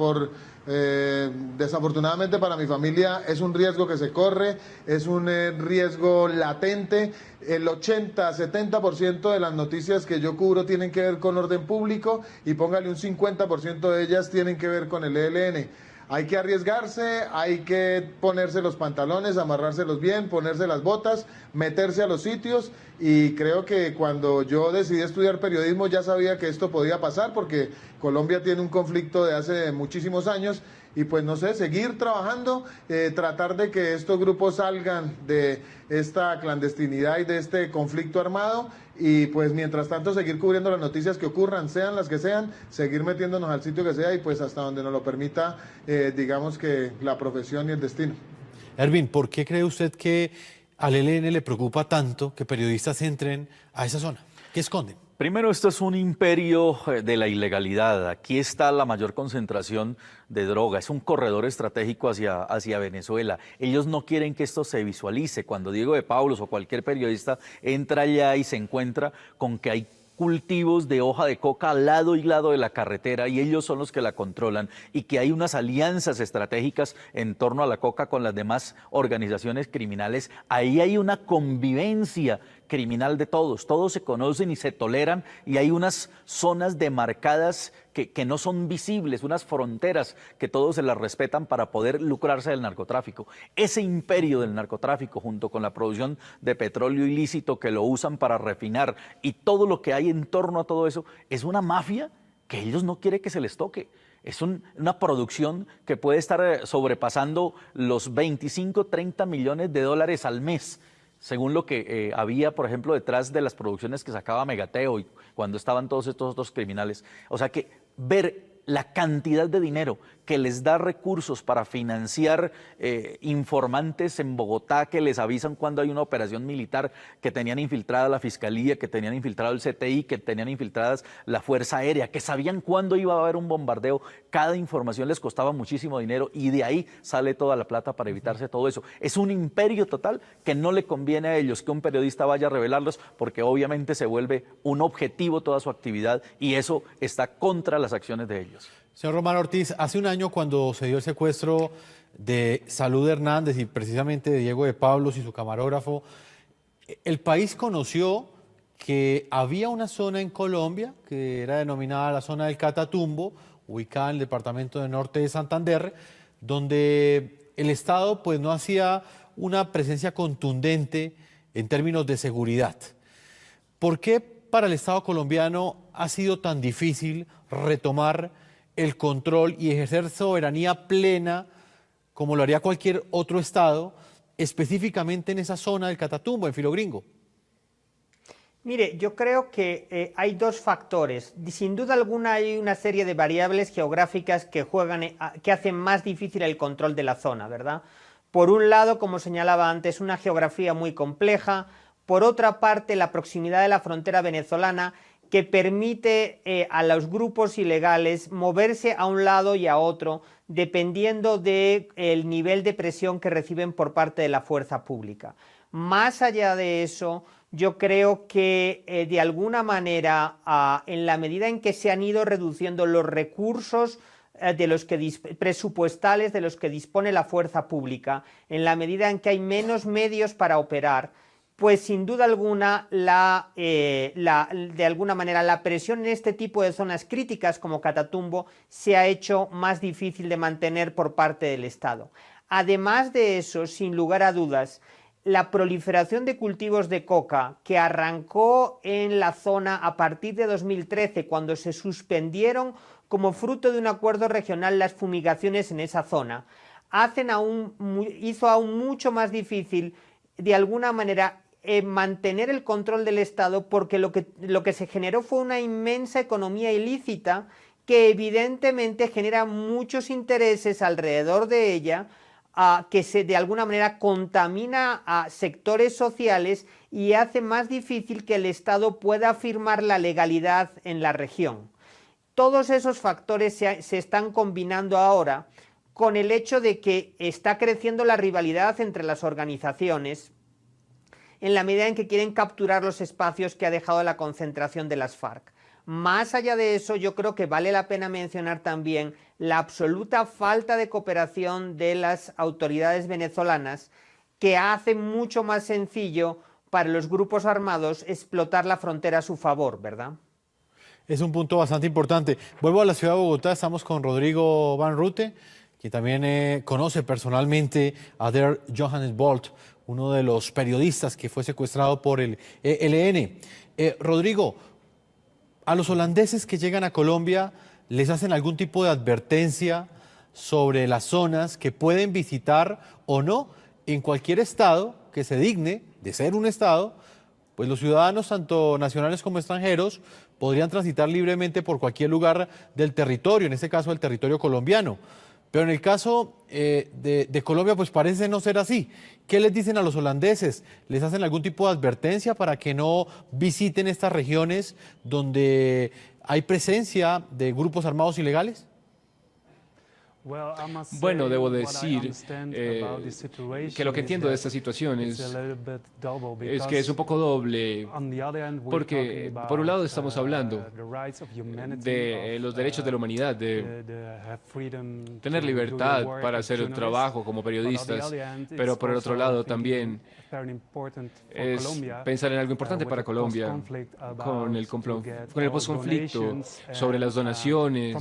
desafortunadamente para mi familia es un riesgo que se corre, es un riesgo latente. El 80-70% de las noticias que yo cubro tienen que ver con orden público y póngale un 50% de ellas tienen que ver con el ELN. Hay que arriesgarse, hay que ponerse los pantalones, amarrárselos bien, ponerse las botas, meterse a los sitios, y creo que cuando yo decidí estudiar periodismo ya sabía que esto podía pasar porque Colombia tiene un conflicto de hace muchísimos años y pues no sé, seguir trabajando, tratar de que estos grupos salgan de esta clandestinidad y de este conflicto armado y pues mientras tanto seguir cubriendo las noticias que ocurran, sean las que sean, seguir metiéndonos al sitio que sea y pues hasta donde nos lo permita, digamos que la profesión y el destino. Ervin, ¿por qué cree usted que al ELN le preocupa tanto que periodistas entren a esa zona? ¿Qué esconden? Primero, esto es un imperio de la ilegalidad. Aquí está la mayor concentración de droga. Es un corredor estratégico hacia Venezuela. Ellos no quieren que esto se visualice. Cuando Diego de Pablos o cualquier periodista entra allá y se encuentra con que hay cultivos de hoja de coca al lado y lado de la carretera y ellos son los que la controlan y que hay unas alianzas estratégicas en torno a la coca con las demás organizaciones criminales, ahí hay una convivencia criminal de todos, todos se conocen y se toleran y hay unas zonas demarcadas que no son visibles, unas fronteras que todos se las respetan para poder lucrarse del narcotráfico. Ese imperio del narcotráfico junto con la producción de petróleo ilícito que lo usan para refinar y todo lo que hay en torno a todo eso es una mafia que ellos no quieren que se les toque. Es una producción que puede estar sobrepasando los 25-30 millones de dólares al mes, según lo que había, por ejemplo, detrás de las producciones que sacaba Megateo y cuando estaban todos estos otros criminales. O sea que ver la cantidad de dinero que les da recursos para financiar informantes en Bogotá que les avisan cuando hay una operación militar, que tenían infiltrada la Fiscalía, que tenían infiltrado el CTI, que tenían infiltradas la Fuerza Aérea, que sabían cuándo iba a haber un bombardeo. Cada información les costaba muchísimo dinero y de ahí sale toda la plata para evitarse todo eso. Es un imperio total que no le conviene a ellos que un periodista vaya a revelarlos, porque obviamente se vuelve un objetivo toda su actividad y eso está contra las acciones de ellos. Señor Román Ortiz, hace un año cuando se dio el secuestro de Salud Hernández y precisamente de Diego de Pablos y su camarógrafo, el país conoció que había una zona en Colombia que era denominada la zona del Catatumbo, ubicada en el departamento de Norte de Santander, donde el Estado pues no hacía una presencia contundente en términos de seguridad. ¿Por qué para el Estado colombiano ha sido tan difícil retomar el control y ejercer soberanía plena, como lo haría cualquier otro Estado, específicamente en esa zona del Catatumbo, en Filo Gringo? Mire, yo creo que hay dos factores. Sin duda alguna hay una serie de variables geográficas que que hacen más difícil el control de la zona, ¿verdad? Por un lado, como señalaba antes, una geografía muy compleja. Por otra parte, la proximidad de la frontera venezolana, que permite a los grupos ilegales moverse a un lado y a otro dependiendo del nivel de presión que reciben por parte de la fuerza pública. Más allá de eso, yo creo que de alguna manera, en la medida en que se han ido reduciendo los recursos presupuestales de los que dispone la fuerza pública, en la medida en que hay menos medios para operar, pues sin duda alguna de alguna manera la presión en este tipo de zonas críticas como Catatumbo se ha hecho más difícil de mantener por parte del Estado. Además de eso, sin lugar a dudas, la proliferación de cultivos de coca que arrancó en la zona a partir de 2013, cuando se suspendieron como fruto de un acuerdo regional las fumigaciones en esa zona, hizo aún mucho más difícil de alguna manera mantener el control del Estado, porque lo que se generó fue una inmensa economía ilícita que evidentemente genera muchos intereses alrededor de ella, que de alguna manera contamina a sectores sociales y hace más difícil que el Estado pueda afirmar la legalidad en la región. Todos esos factores se están combinando ahora con el hecho de que está creciendo la rivalidad entre las organizaciones en la medida en que quieren capturar los espacios que ha dejado la concentración de las FARC. Más allá de eso, yo creo que vale la pena mencionar también la absoluta falta de cooperación de las autoridades venezolanas, que hace mucho más sencillo para los grupos armados explotar la frontera a su favor, ¿verdad? Es un punto bastante importante. Vuelvo a la ciudad de Bogotá, estamos con Rodrigo Van Rute, que también conoce personalmente a Der Johannes Bolt, uno de los periodistas que fue secuestrado por el ELN. Rodrigo, a los holandeses que llegan a Colombia, ¿les hacen algún tipo de advertencia sobre las zonas que pueden visitar o no? En cualquier estado que se digne de ser un estado, pues los ciudadanos, tanto nacionales como extranjeros, podrían transitar libremente por cualquier lugar del territorio, en este caso el territorio colombiano. Pero en el caso de Colombia, pues parece no ser así. ¿Qué les dicen a los holandeses? ¿Les hacen algún tipo de advertencia para que no visiten estas regiones donde hay presencia de grupos armados ilegales? Bueno, debo decir que lo que entiendo de esta situación es que es un poco doble, porque por un lado estamos hablando de los derechos de la humanidad, de tener libertad para hacer un trabajo como periodistas, pero por el otro lado también es pensar en algo importante para Colombia, con el posconflicto, sobre las donaciones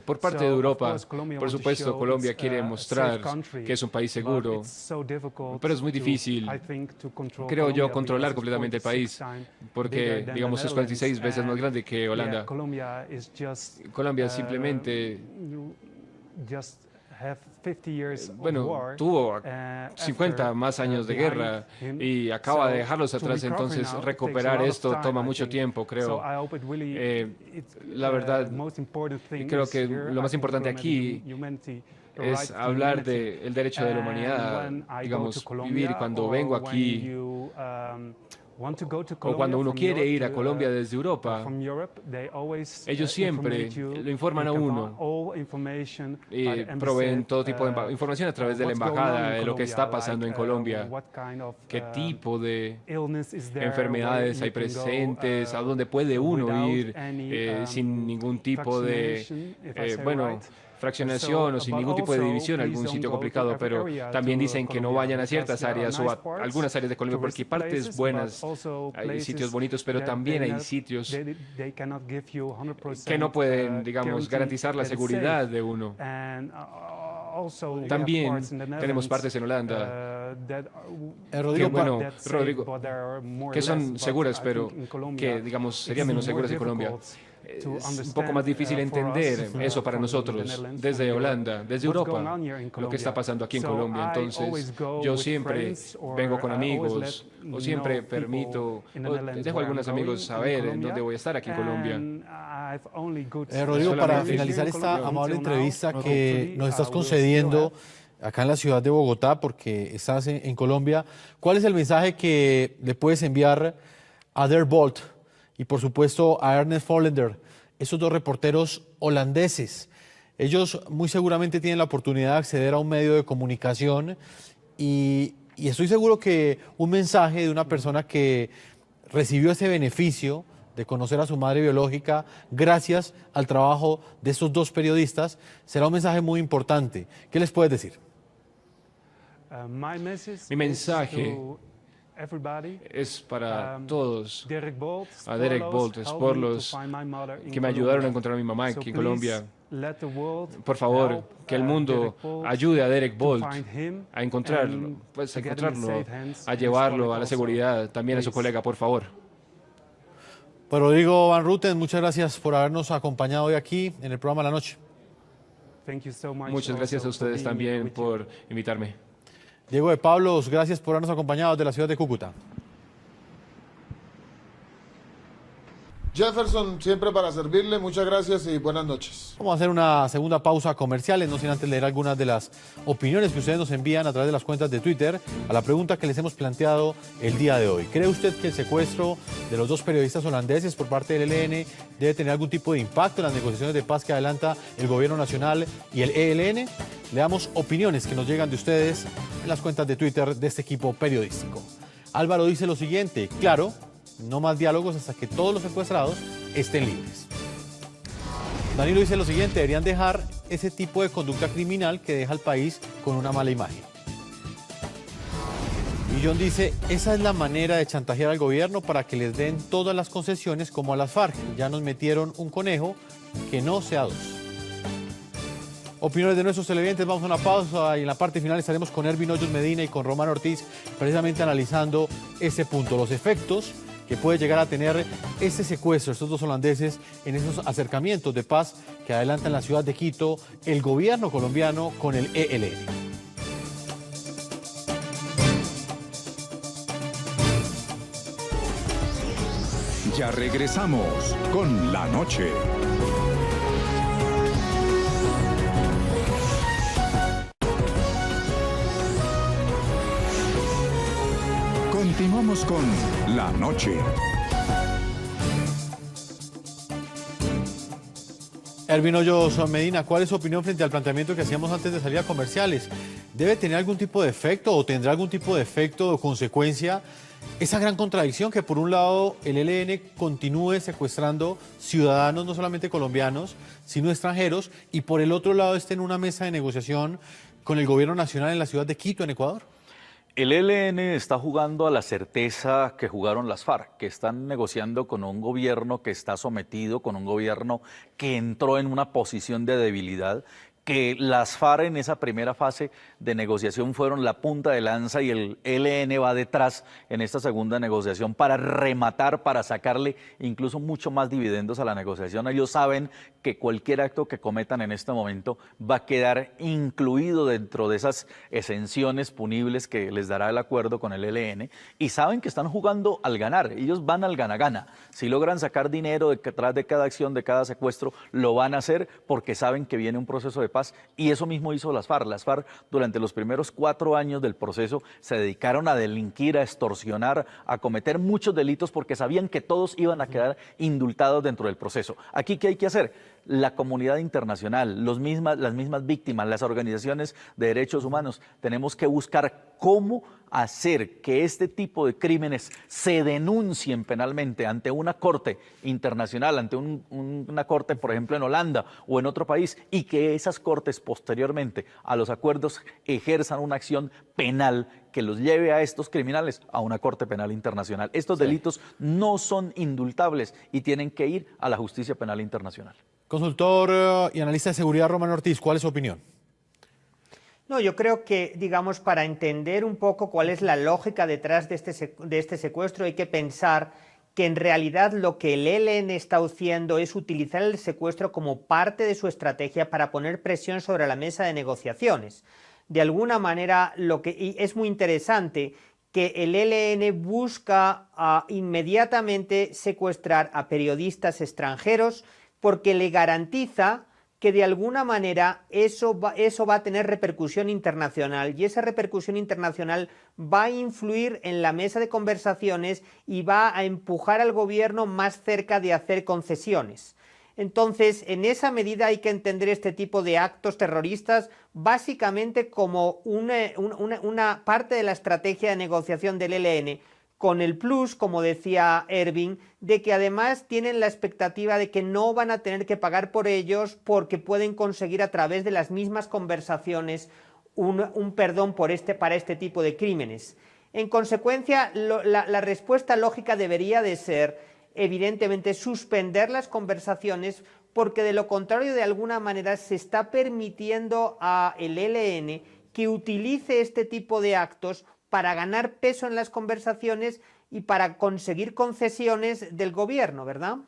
por parte de Europa. Por supuesto, Colombia quiere mostrar que es un país seguro, pero es muy difícil, creo yo, controlar completamente el país, porque, digamos, es 46 veces más grande que Holanda. Colombia simplemente bueno, tuvo 50 más años de guerra y acaba de dejarlos atrás, entonces recuperar esto toma mucho tiempo, creo. La verdad, creo que lo más importante aquí es hablar del derecho de la humanidad, digamos, vivir. Cuando vengo aquí o cuando uno quiere ir a Colombia desde Europa, ellos siempre lo informan a uno y proveen todo tipo de información a través de la embajada de lo que está pasando en Colombia, qué tipo de enfermedades hay presentes, a dónde puede uno ir sin ningún tipo de, fraccionación o sin ningún tipo de división a algún sitio complicado, pero también dicen que no vayan a ciertas áreas o a algunas áreas de Colombia porque hay partes buenas, hay sitios bonitos, pero también hay sitios que no pueden, digamos, garantizar la seguridad de uno. También tenemos partes en Holanda Rodrigo, que son seguras, pero que, digamos, serían menos seguras que Colombia. Es un poco más difícil entender eso para nosotros desde Holanda, desde Europa, lo que está pasando aquí en Colombia. Entonces, yo siempre vengo con amigos o siempre permito, o dejo a algunos amigos saber en dónde voy a estar aquí en Colombia. Rodrigo, para finalizar esta amable entrevista que nos estás concediendo acá en la ciudad de Bogotá, porque estás en Colombia, ¿cuál es el mensaje que le puedes enviar a Dirk Bolt y por supuesto a Ernest Follender, esos dos reporteros holandeses? Ellos muy seguramente tienen la oportunidad de acceder a un medio de comunicación y estoy seguro que un mensaje de una persona que recibió ese beneficio de conocer a su madre biológica gracias al trabajo de estos dos periodistas será un mensaje muy importante. ¿Qué les puedes decir? Mi mensaje es para todos, a Derek Bolt, por los que me ayudaron a encontrar a mi mamá aquí en Colombia. Por favor, que el mundo ayude a Derek Bolt a encontrarlo, a llevarlo a la seguridad, también a su colega, por favor. Pues Rodrigo Van Rutten, muchas gracias por habernos acompañado hoy aquí en el programa La Noche. Muchas gracias a ustedes también por invitarme. Diego de Pablos, gracias por habernos acompañado desde la ciudad de Cúcuta. Jefferson, siempre para servirle, muchas gracias y buenas noches. Vamos a hacer una segunda pausa comercial, no sin antes leer algunas de las opiniones que ustedes nos envían a través de las cuentas de Twitter a la pregunta que les hemos planteado el día de hoy. ¿Cree usted que el secuestro de los dos periodistas holandeses por parte del ELN debe tener algún tipo de impacto en las negociaciones de paz que adelanta el gobierno nacional y el ELN? Le damos opiniones que nos llegan de ustedes en las cuentas de Twitter de este equipo periodístico. Álvaro dice lo siguiente: claro, no más diálogos hasta que todos los secuestrados estén libres. Danilo dice lo siguiente: deberían dejar ese tipo de conducta criminal que deja al país con una mala imagen. Y John dice: esa es la manera de chantajear al gobierno para que les den todas las concesiones como a las FARC. Ya nos metieron un conejo, que no sea dos. Opiniones de nuestros televidentes, vamos a una pausa y en la parte final estaremos con Ervin Hoyos Medina y con Román Ortiz precisamente analizando ese punto, los efectos que puede llegar a tener este secuestro, estos dos holandeses, en esos acercamientos de paz que adelanta en la ciudad de Quito el gobierno colombiano con el ELN. Ya regresamos con La Noche. Continuamos con La Noche. Ervin Hoyos Medina, ¿cuál es su opinión frente al planteamiento que hacíamos antes de salir a comerciales? ¿Debe tener algún tipo de efecto o tendrá algún tipo de efecto o consecuencia esa gran contradicción que por un lado el ELN continúe secuestrando ciudadanos no solamente colombianos, sino extranjeros, y por el otro lado esté en una mesa de negociación con el gobierno nacional en la ciudad de Quito, en Ecuador? El ELN está jugando a la certeza que jugaron las FARC, que están negociando con un gobierno que está sometido, con un gobierno que entró en una posición de debilidad, que las FARC en esa primera fase de negociación fueron la punta de lanza y el ELN va detrás en esta segunda negociación para rematar, para sacarle incluso mucho más dividendos a la negociación. Ellos saben que cualquier acto que cometan en este momento va a quedar incluido dentro de esas exenciones punibles que les dará el acuerdo con el ELN y saben que están jugando al ganar. Ellos van al gana-gana. Si logran sacar dinero detrás de cada acción, de cada secuestro, lo van a hacer porque saben que viene un proceso de paz. Y eso mismo hizo las FARC. Las FARC durante los primeros 4 años del proceso se dedicaron a delinquir, a extorsionar, a cometer muchos delitos porque sabían que todos iban a quedar indultados dentro del proceso. Aquí, ¿qué hay que hacer? La comunidad internacional, las mismas víctimas, las organizaciones de derechos humanos, tenemos que buscar cómo hacer que este tipo de crímenes se denuncien penalmente ante una corte internacional, ante una corte, por ejemplo, en Holanda o en otro país, y que esas cortes posteriormente a los acuerdos ejerzan una acción penal que los lleve a estos criminales a una corte penal internacional. Estos delitos no son indultables y tienen que ir a la justicia penal internacional. Consultor y analista de seguridad Román Ortiz, ¿cuál es su opinión? No, yo creo que, digamos, para entender un poco cuál es la lógica detrás de este secuestro, hay que pensar que en realidad lo que el ELN está haciendo es utilizar el secuestro como parte de su estrategia para poner presión sobre la mesa de negociaciones. De alguna manera, y es muy interesante que el ELN busca inmediatamente secuestrar a periodistas extranjeros porque le garantiza que de alguna manera eso va a tener repercusión internacional y esa repercusión internacional va a influir en la mesa de conversaciones y va a empujar al gobierno más cerca de hacer concesiones. Entonces, en esa medida hay que entender este tipo de actos terroristas básicamente como una parte de la estrategia de negociación del ELN, con el plus, como decía Ervin, de que además tienen la expectativa de que no van a tener que pagar por ellos porque pueden conseguir a través de las mismas conversaciones un perdón para este tipo de crímenes. En consecuencia, la respuesta lógica debería de ser, evidentemente, suspender las conversaciones porque de lo contrario, de alguna manera, se está permitiendo a el ELN que utilice este tipo de actos para ganar peso en las conversaciones y para conseguir concesiones del gobierno, ¿verdad?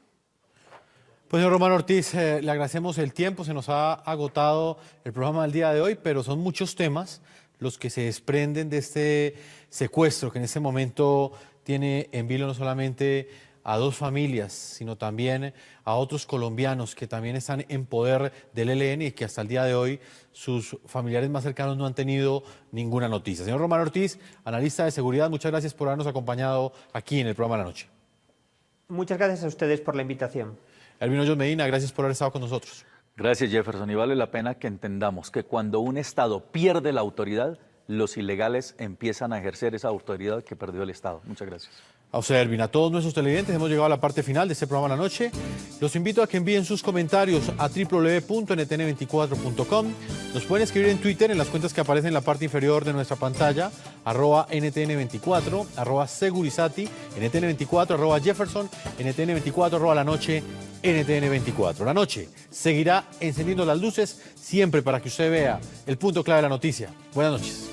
Pues señor Román Ortiz, le agradecemos el tiempo, se nos ha agotado el programa del día de hoy, pero son muchos temas los que se desprenden de este secuestro que en este momento tiene en vilo no solamente a 2 familias, sino también a otros colombianos que también están en poder del ELN y que hasta el día de hoy sus familiares más cercanos no han tenido ninguna noticia. Señor Román Ortiz, analista de seguridad, muchas gracias por habernos acompañado aquí en el programa de la noche. Muchas gracias a ustedes por la invitación. Ervin Hoyos Medina, gracias por haber estado con nosotros. Gracias, Jefferson, y vale la pena que entendamos que cuando un Estado pierde la autoridad, los ilegales empiezan a ejercer esa autoridad que perdió el Estado. Muchas gracias. A usted, Ervin, a todos nuestros televidentes, hemos llegado a la parte final de este programa La Noche. Los invito a que envíen sus comentarios a www.ntn24.com. Nos pueden escribir en Twitter en las cuentas que aparecen en la parte inferior de nuestra pantalla, @NTN24, @Segurizati, NTN24, @Jefferson, NTN24, La Noche, NTN24. La Noche seguirá encendiendo las luces siempre para que usted vea el punto clave de la noticia. Buenas noches.